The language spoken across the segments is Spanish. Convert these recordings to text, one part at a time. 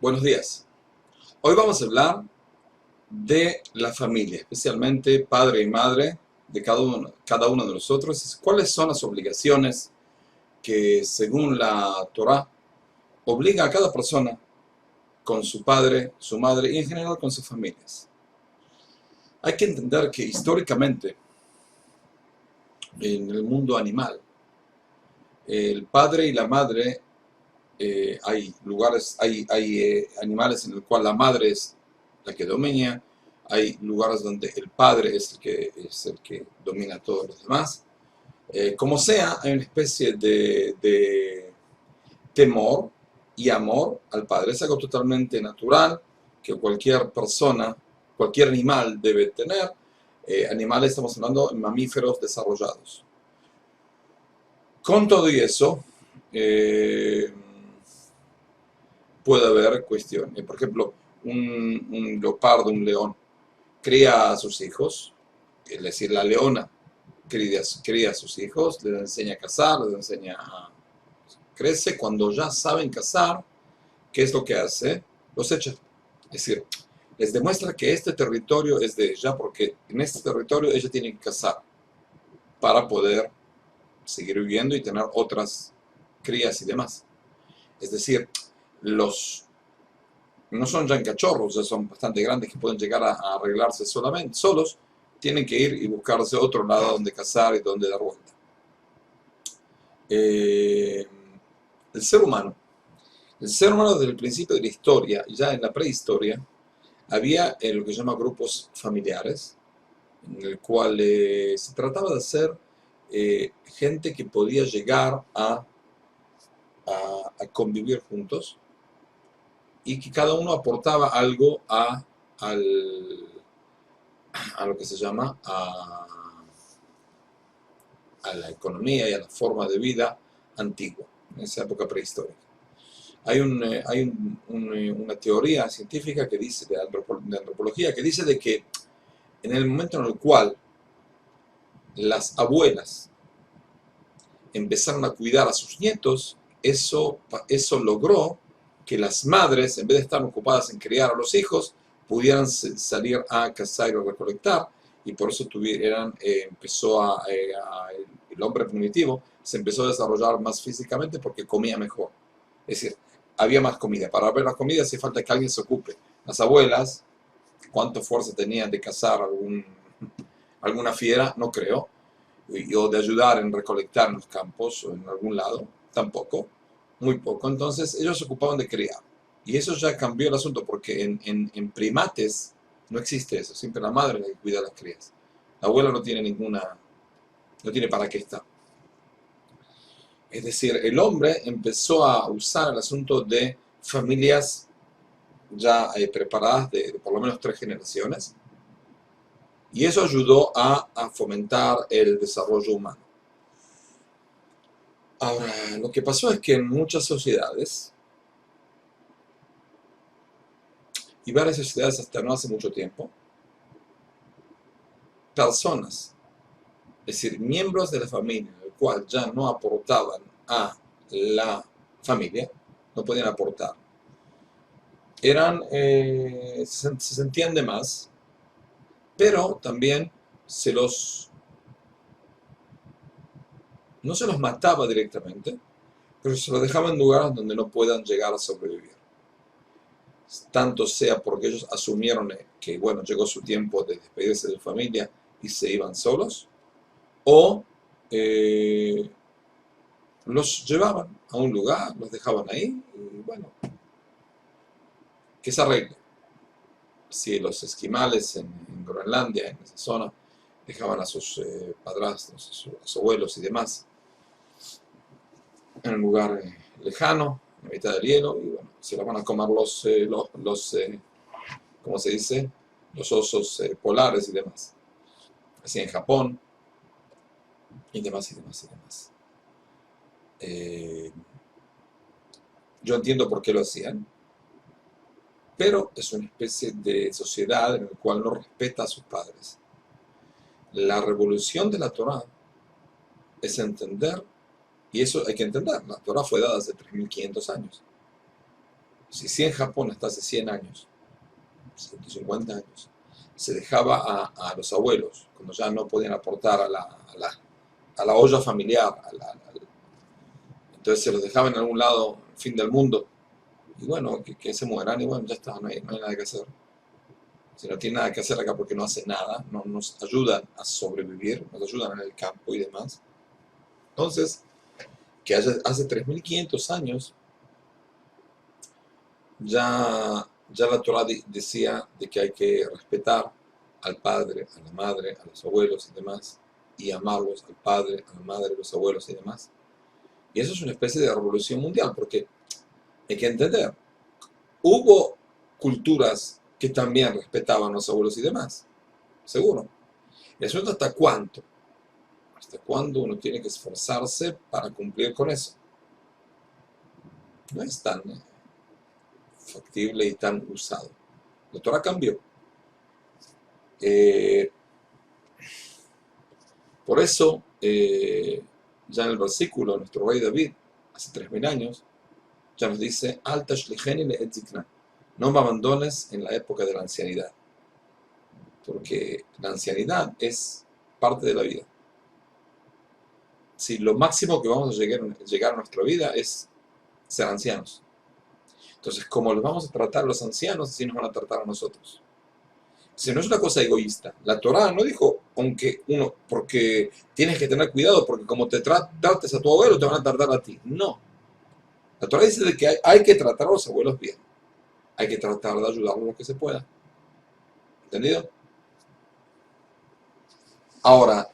Buenos días. Hoy vamos a hablar de la familia, especialmente padre y madre de cada uno de nosotros. ¿Cuáles son las obligaciones que, según la Torá, obliga a cada persona con su padre, su madre y en general con sus familias? Hay que entender que históricamente en el mundo animal, el padre y la madre, hay lugares, hay animales en el cual la madre es la que domina, hay lugares donde el padre es el que domina a todos los demás. Como sea, hay una especie de temor y amor al padre. Es algo totalmente natural que cualquier persona, cualquier animal debe tener. Animales, estamos hablando de mamíferos desarrollados. Con todo y eso, eh, puede haber cuestiones. Por ejemplo, un leopardo, un león, cría a sus hijos, es decir, la leona cría a sus hijos, les enseña a cazar, les enseña a... Crece, cuando ya saben cazar, ¿qué es lo que hace? Los echa. Es decir, les demuestra que este territorio es de ella, porque en este territorio ella tiene que cazar para poder seguir viviendo y tener otras crías y demás. Es decir, los no son ya cachorros, ya son bastante grandes que pueden llegar a arreglarse solamente, solos, tienen que ir y buscarse otro lado donde cazar y donde dar vuelta. Eh, el ser humano, desde el principio de la historia, ya en la prehistoria, había lo que se llama grupos familiares, en el cual se trataba de hacer gente que podía llegar a convivir juntos y que cada uno aportaba algo al, a lo que se llama a la economía y a la forma de vida antigua, en esa época prehistórica. Hay una teoría científica que dice, de antropología, que dice de que en el momento en el cual las abuelas empezaron a cuidar a sus nietos, eso logró que las madres, en vez de estar ocupadas en criar a los hijos, pudieran salir a cazar y a recolectar, y por eso el hombre primitivo se empezó a desarrollar más físicamente porque comía mejor. Es decir, había más comida. Para ver la comida hace falta que alguien se ocupe. Las abuelas, ¿cuánta fuerza tenían de cazar alguna fiera? No creo. O de ayudar en recolectar en los campos o en algún lado, tampoco, muy poco. Entonces ellos se ocupaban de criar. Y eso ya cambió el asunto porque en primates no existe eso, siempre la madre es la que cuida a las crías. La abuela no tiene para qué estar. Es decir, el hombre empezó a usar el asunto de familias ya preparadas de por lo menos 3 generaciones, y eso ayudó a fomentar el desarrollo humano. Ahora, lo que pasó es que en muchas sociedades, y varias sociedades hasta no hace mucho tiempo, personas, es decir, miembros de la familia, el cual ya no aportaban a la familia, no podían aportar, se sentían de más, pero también no se los mataba directamente, pero se los dejaba en lugares donde no puedan llegar a sobrevivir. Tanto sea porque ellos asumieron que, bueno, llegó su tiempo de despedirse de la familia y se iban solos, o eh, los llevaban a un lugar, los dejaban ahí, y bueno, que se arregle. Si los esquimales en Groenlandia, en esa zona, dejaban a sus padrastros, a sus abuelos y demás, en un lugar lejano, en la mitad del hielo, y bueno, se la van a comer ¿cómo se dice? Los osos polares y demás. Así en Japón, y demás, y demás, y demás. Eh, yo entiendo por qué lo hacían, pero es una especie de sociedad en la cual no respeta a sus padres. La revolución de la Torá es entender, y eso hay que entender, la Torá fue dada hace 3500 años. Si en Japón hasta hace 100 años, 150 años, se dejaba a los abuelos, cuando ya no podían aportar a la olla familiar, entonces se los dejaba en algún lado, fin del mundo, y bueno, que se mueran, y bueno, ya está, no hay nada que hacer. Si no tiene nada que hacer acá porque no hace nada, no nos ayudan a sobrevivir, nos ayudan en el campo y demás. Entonces, que hace 3500 años ya la Torah decía de que hay que respetar al padre, a la madre, a los abuelos y demás, y amarlos al padre, a la madre, a los abuelos y demás. Y eso es una especie de revolución mundial, porque hay que entender, hubo culturas que también respetaban a los abuelos y demás, seguro. El asunto hasta cuánto, hasta cuándo uno tiene que esforzarse para cumplir con eso. No es tan factible y tan usado. La Torah cambió. Por eso, ya en el versículo, nuestro rey David, hace 3000 años, ya nos dice, Al tashlicheni le'et zikna, no me abandones en la época de la ancianidad, porque la ancianidad es parte de la vida. Si lo máximo que vamos a llegar a nuestra vida es ser ancianos. Entonces, como los vamos a tratar a los ancianos, así nos van a tratar a nosotros. Si no es una cosa egoísta. La Torá no dijo, porque tienes que tener cuidado, porque como te trates a tu abuelo, te van a tratar a ti. No. La Torá dice de que hay que tratar a los abuelos bien. Hay que tratar de ayudarlos lo que se pueda. ¿Entendido? Ahora,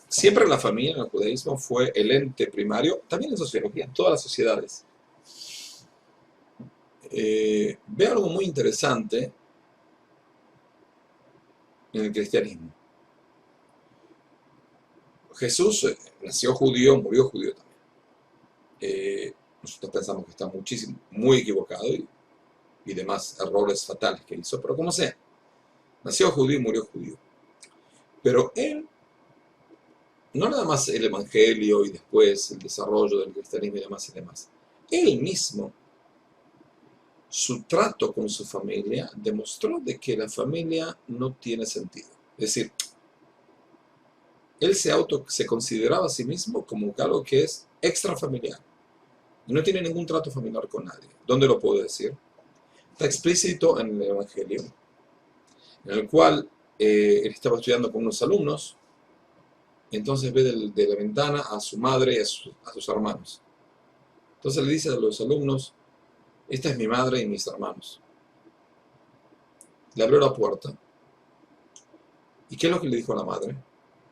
siempre la familia en el judaísmo fue el ente primario, también en sociología, en todas las sociedades. Veo algo muy interesante en el cristianismo. Jesús nació judío, murió judío también. Nosotros pensamos que está muy equivocado y demás errores fatales que hizo, pero como sea, nació judío y murió judío. Pero él, no nada más el evangelio y después el desarrollo del cristianismo y demás, él mismo, su trato con su familia demostró de que la familia no tiene sentido. Es decir, él se consideraba a sí mismo como algo que es extrafamiliar. Y no tiene ningún trato familiar con nadie. ¿Dónde lo puedo decir? Está explícito en el Evangelio, en el cual él estaba estudiando con unos alumnos, y entonces ve de la ventana a su madre y a sus hermanos. Entonces le dice a los alumnos, esta es mi madre y mis hermanos. Le abrió la puerta. ¿Y qué es lo que le dijo a la madre?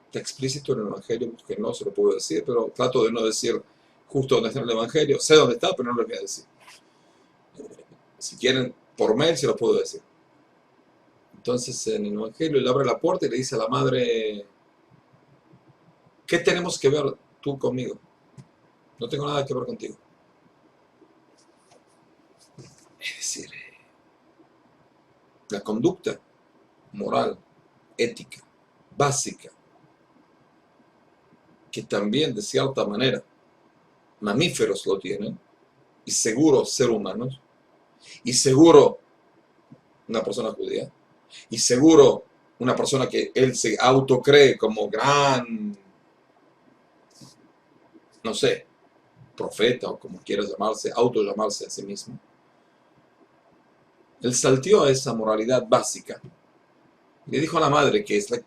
Está explícito en el Evangelio, porque no se lo puedo decir, pero trato de no decir justo donde está en el Evangelio. Sé dónde está, pero no lo voy a decir. Si quieren, por mail se lo puedo decir. Entonces en el Evangelio le abre la puerta y le dice a la madre, ¿qué tenemos que ver tú conmigo? No tengo nada que ver contigo. Es decir, la conducta moral, ética, básica, que también de cierta manera mamíferos lo tienen, y seguro ser humanos, y seguro una persona judía, y seguro una persona que él se autocree como gran, no sé, profeta o como quiera llamarse, autollamarse a sí mismo. Él salteó a esa moralidad básica. Le dijo a la madre, que es la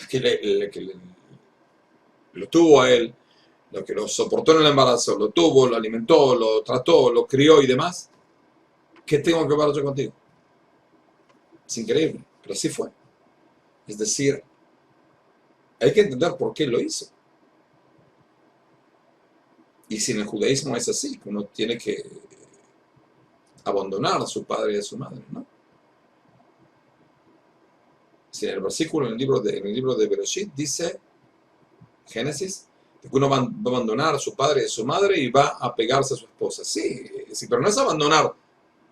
que lo tuvo a él, lo que lo soportó en el embarazo, lo tuvo, lo alimentó, lo trató, lo crió y demás, ¿qué tengo que ver yo contigo? Es increíble, pero así fue. Es decir, hay que entender por qué lo hizo. Y si en el judaísmo es así, que uno tiene que abandonar a su padre y a su madre, ¿no? Si en el versículo, en el libro de Bereshit, dice, Génesis, que uno va a abandonar a su padre y a su madre y va a pegarse a su esposa. Sí, pero no es abandonar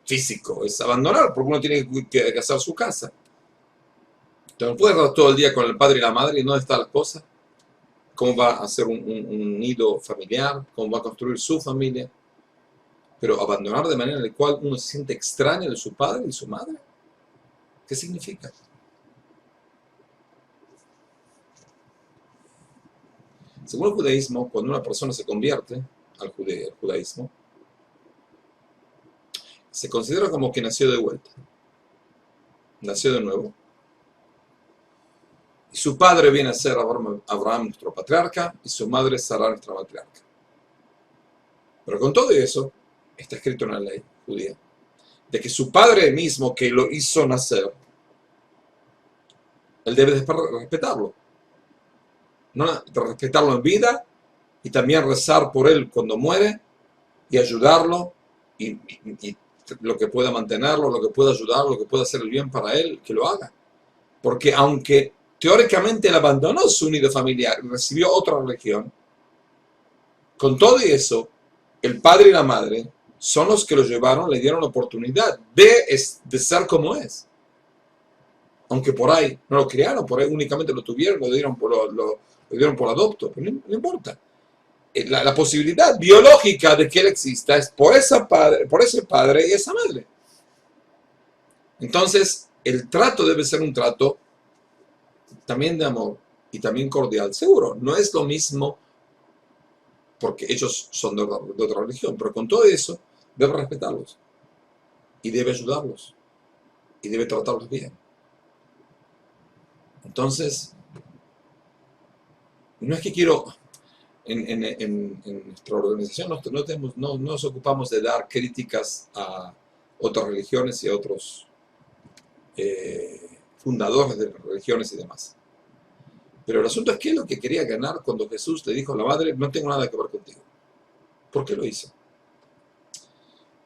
físico, es abandonar porque uno tiene que hacer su casa. Entonces no puede estar todo el día con el padre y la madre y no está la esposa. ¿Cómo va a hacer un nido familiar? ¿Cómo va a construir su familia? Pero abandonar de manera en la cual uno se siente extraño de su padre y su madre, ¿qué significa? Según el judaísmo, cuando una persona se convierte al judaísmo, se considera como que nació de vuelta, nació de nuevo. Y su padre viene a ser Abraham, nuestro patriarca, y su madre Sara, nuestra matriarca. Pero con todo eso, está escrito en la ley judía, de que su padre mismo que lo hizo nacer, él debe respetarlo. ¿No? Respetarlo en vida y también rezar por él cuando muere y ayudarlo y lo que pueda mantenerlo, lo que pueda ayudarlo, lo que pueda hacer el bien para él, que lo haga. Porque aunque teóricamente él abandonó su nido familiar y recibió otra religión, con todo y eso, el padre y la madre son los que lo llevaron, le dieron la oportunidad de ser como es. Aunque por ahí no lo criaron, por ahí únicamente lo tuvieron, lo dieron por adopto, pero no importa. La posibilidad biológica de que él exista es por ese padre y esa madre. Entonces, el trato debe ser un trato también de amor y también cordial. Seguro, no es lo mismo porque ellos son de otra religión, pero con todo eso debe respetarlos y debe ayudarlos y debe tratarlos bien. Entonces, no es que quiero, en nuestra organización no nos ocupamos de dar críticas a otras religiones y a otros fundadores de religiones y demás. Pero el asunto es que es lo que quería ganar cuando Jesús le dijo a la madre, no tengo nada que ver contigo. ¿Por qué lo hizo?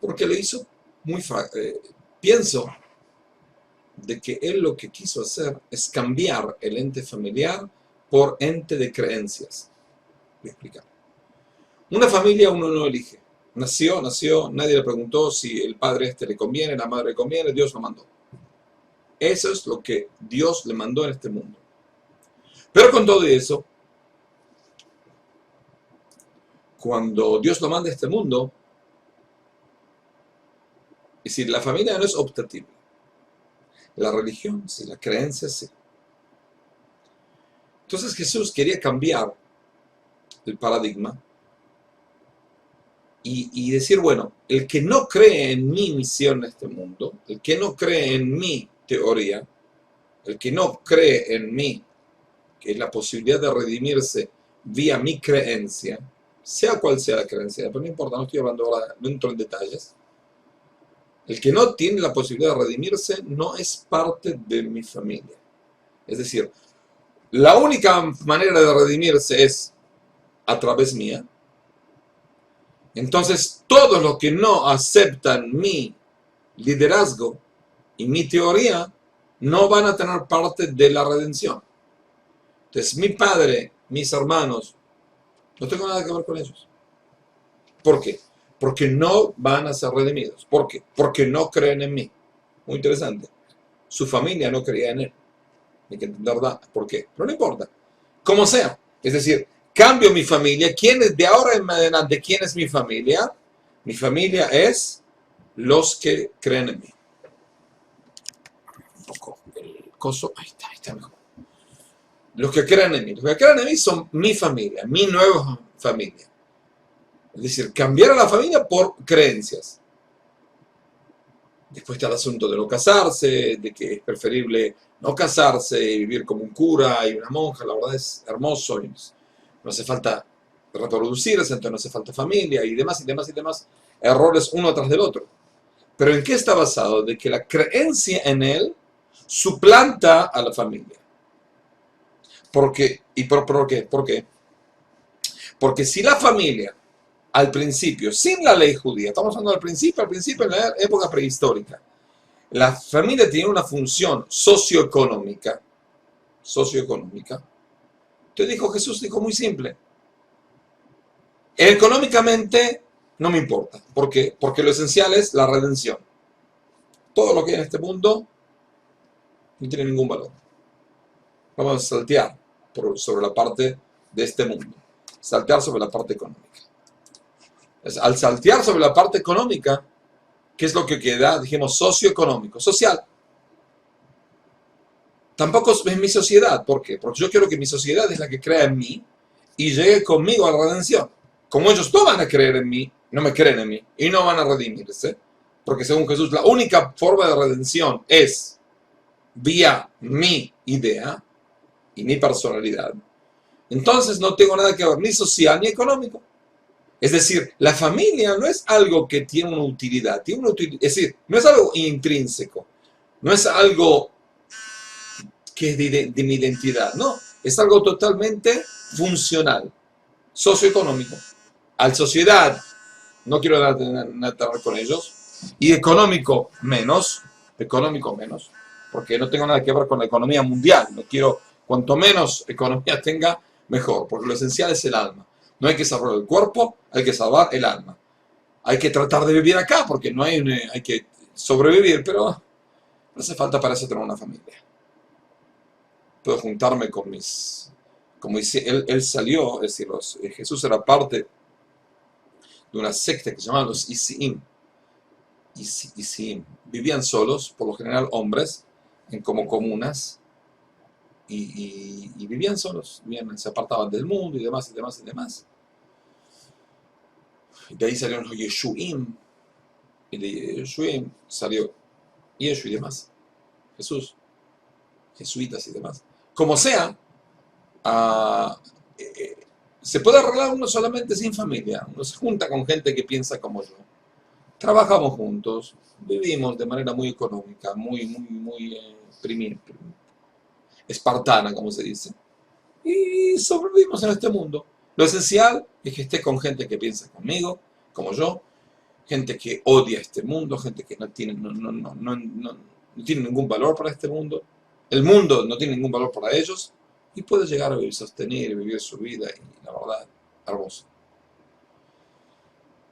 Porque lo hizo muy pienso de que él lo que quiso hacer es cambiar el ente familiar por ente de creencias. Voy a explicar. Una familia uno no elige. Nació, nadie le preguntó si el padre le conviene, la madre le conviene, Dios lo mandó. Eso es lo que Dios le mandó en este mundo. Pero con todo eso, cuando Dios lo manda a este mundo, es decir, la familia no es optativa. La religión sí, la creencia sí. Entonces Jesús quería cambiar el paradigma y decir, bueno, el que no cree en mi misión en este mundo, el que no cree en mi teoría, el que no cree en mí, que es la posibilidad de redimirse vía mi creencia, sea cual sea la creencia, pero no importa, no estoy hablando ahora, no entro en detalles. El que no tiene la posibilidad de redimirse no es parte de mi familia. Es decir, la única manera de redimirse es a través mía. Entonces, todos los que no aceptan mi liderazgo y mi teoría no van a tener parte de la redención. Entonces, mi padre, mis hermanos, no tengo nada que ver con ellos. ¿Por qué? Porque no van a ser redimidos. ¿Por qué? Porque no creen en mí. Muy interesante. Su familia no creía en él. Hay que entender por qué. Pero no importa. Como sea. Es decir, cambio mi familia. ¿Quién es de ahora en adelante? ¿Quién es mi familia? Mi familia es los que creen en mí. Un poco el coso. Ahí está mejor. Los que creen en mí. Los que creen en mí son mi familia, mi nueva familia. Es decir, cambiar a la familia por creencias. Después está el asunto de no casarse, de que es preferible no casarse y vivir como un cura y una monja. La verdad es hermoso. Y no hace falta reproducirse, entonces no hace falta familia y demás. Errores uno tras del otro. Pero ¿en qué está basado? De que la creencia en él suplanta a la familia. ¿Por qué? ¿Por qué? Porque si la familia, al principio, sin la ley judía, estamos hablando al principio en la época prehistórica, la familia tiene una función socioeconómica. Entonces Jesús dijo muy simple, económicamente no me importa. ¿Por qué? Porque lo esencial es la redención. Todo lo que hay en este mundo no tiene ningún valor. Vamos a saltear sobre la parte de este mundo. Saltear sobre la parte económica. Al saltear sobre la parte económica, ¿qué es lo que queda? Dijimos socioeconómico, social. Tampoco es mi sociedad. ¿Por qué? Porque yo quiero que mi sociedad es la que crea en mí y llegue conmigo a la redención. Como ellos no van a creer en mí, no me creen en mí y no van a redimirse, porque según Jesús la única forma de redención es vía mi idea y mi personalidad. Entonces no tengo nada que ver ni social ni económico. Es decir, la familia no es algo que tiene una utilidad, es decir, no es algo intrínseco, no es algo que es de mi identidad, no, es algo totalmente funcional, socioeconómico. Al sociedad, no quiero nada con ellos, y económico menos, porque no tengo nada que ver con la economía mundial, no quiero, cuanto menos economía tenga, mejor, porque lo esencial es el alma. No hay que salvar el cuerpo, hay que salvar el alma. Hay que tratar de vivir acá, porque no hay que sobrevivir, pero no hace falta para eso tener una familia. Puedo juntarme con como dice, él salió, es decir, Jesús era parte de una secta que se llamaban los Isiim. Vivían solos, por lo general hombres, en como comunas, y vivían solos, se apartaban del mundo y demás, y demás, y demás. Y de ahí salieron los Yeshuim, y de Yeshuim salió Yeshu y demás, Jesús, jesuitas y demás. Como sea, se puede arreglar uno solamente sin familia. Uno se junta con gente que piensa como yo. Trabajamos juntos, vivimos de manera muy económica, muy espartana, como se dice. Y sobrevivimos en este mundo. Lo esencial es que esté con gente que piensa conmigo, como yo, gente que odia este mundo, gente que no tiene ningún valor para este mundo. El mundo no tiene ningún valor para ellos y puede llegar a sostener y vivir su vida y la verdad, hermoso.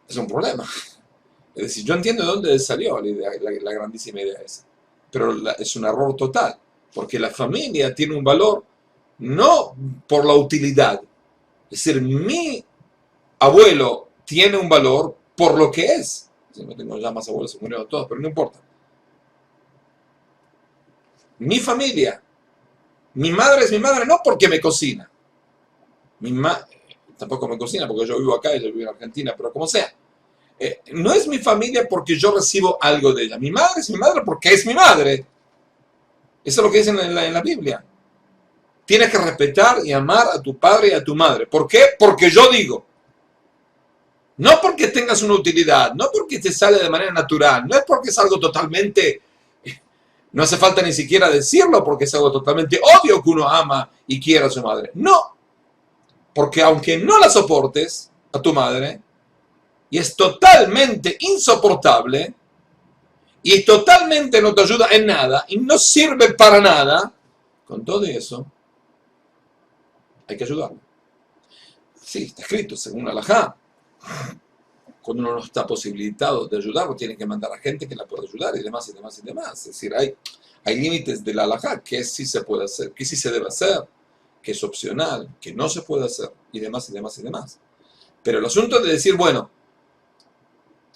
Es un problema. Es decir, yo entiendo de dónde salió la grandísima idea esa, pero es un error total, porque la familia tiene un valor no por la utilidad. Es decir, mi abuelo tiene un valor por lo que es. No tengo ya más abuelos, se murieron todos, pero no importa. Mi familia, mi madre es mi madre no porque me cocina. Tampoco me cocina porque yo vivo acá y yo vivo en Argentina, pero como sea. No es mi familia porque yo recibo algo de ella. Mi madre es mi madre porque es mi madre. Eso es lo que dice en la Biblia. Tienes que respetar y amar a tu padre y a tu madre. ¿Por qué? Porque yo digo. No porque tengas una utilidad, no porque te sale de manera natural, no es porque es algo totalmente... No hace falta ni siquiera decirlo porque es algo totalmente obvio que uno ama y quiere a su madre. No. Porque aunque no la soportes a tu madre, y es totalmente insoportable, y totalmente no te ayuda en nada, y no sirve para nada, con todo eso, hay que ayudarlo. Sí, está escrito, según la halajá. Cuando uno no está posibilitado de ayudarlo, tiene que mandar a gente que la pueda ayudar, y demás, y demás, y demás. Es decir, hay límites de la halajá, que sí se puede hacer, que sí se debe hacer, que es opcional, que no se puede hacer, y demás, y demás, y demás. Pero el asunto de decir, bueno,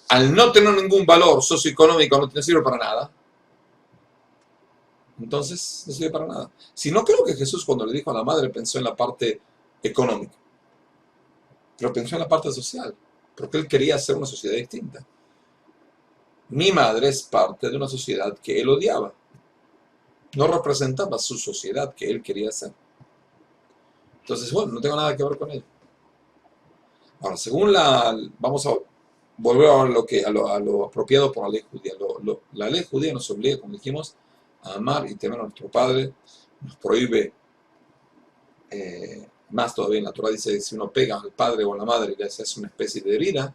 al no tener ningún valor socioeconómico no te sirve para nada, entonces no sirve para nada. Si no, creo que Jesús cuando le dijo a la madre pensó en la parte económica, pero pensó en la parte social, porque él quería hacer una sociedad distinta. Mi madre es parte de una sociedad que él odiaba, no representaba su sociedad que él quería hacer. Entonces, bueno, no tengo nada que ver con él. Ahora, vamos a volver a lo apropiado por la ley judía. La ley judía nos obliga, como dijimos, a amar y temer a nuestro Padre. Nos prohíbe, más todavía en la Torah dice que si uno pega al padre o a la madre, que se hace una especie de herida,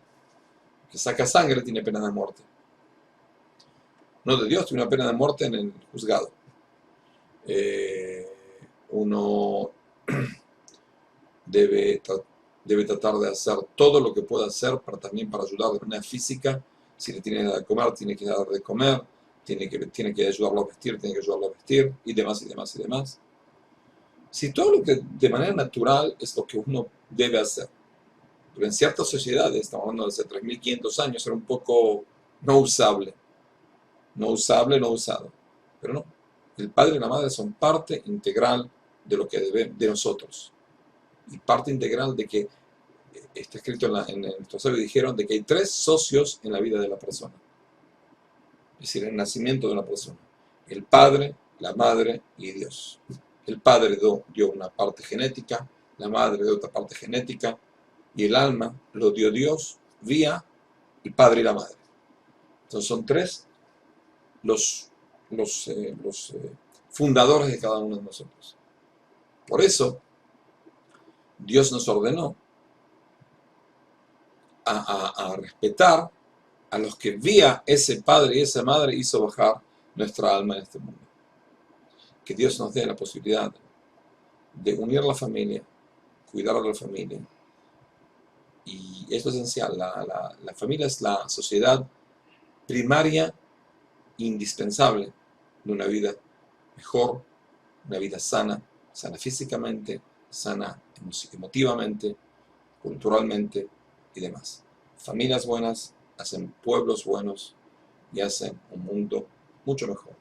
que saca sangre, tiene pena de muerte. No de Dios, tiene una pena de muerte en el juzgado. Uno debe tratar de hacer todo lo que pueda hacer también para ayudar de manera física. Si le tiene que dar de comer, tiene que dar de comer, tiene que ayudarlo a vestir, tiene que ayudarlo a vestir, y demás, y demás, y demás. Si todo lo que de manera natural es lo que uno debe hacer, pero en ciertas sociedades, estamos hablando de hace 3.500 años, era un poco no usable. No usable, no usado. Pero no, el padre y la madre son parte integral de lo que de nosotros. Y parte integral de que, está escrito en nuestro sabio, dijeron de que hay 3 socios en la vida de la persona. Es decir, el nacimiento de una persona. El padre, la madre y Dios. El padre dio una parte genética, la madre dio otra parte genética, y el alma lo dio Dios vía el padre y la madre. Entonces son 3 los fundadores de cada uno de nosotros. Por eso, Dios nos ordenó a respetar a los que vía ese padre y esa madre hizo bajar nuestra alma en este mundo. Que Dios nos dé la posibilidad de unir la familia, cuidar a la familia. Y esto es esencial. La familia es la sociedad primaria, indispensable de una vida mejor, una vida sana, sana físicamente, sana emotivamente, culturalmente y demás. Familias buenas hacen pueblos buenos y hacen un mundo mucho mejor.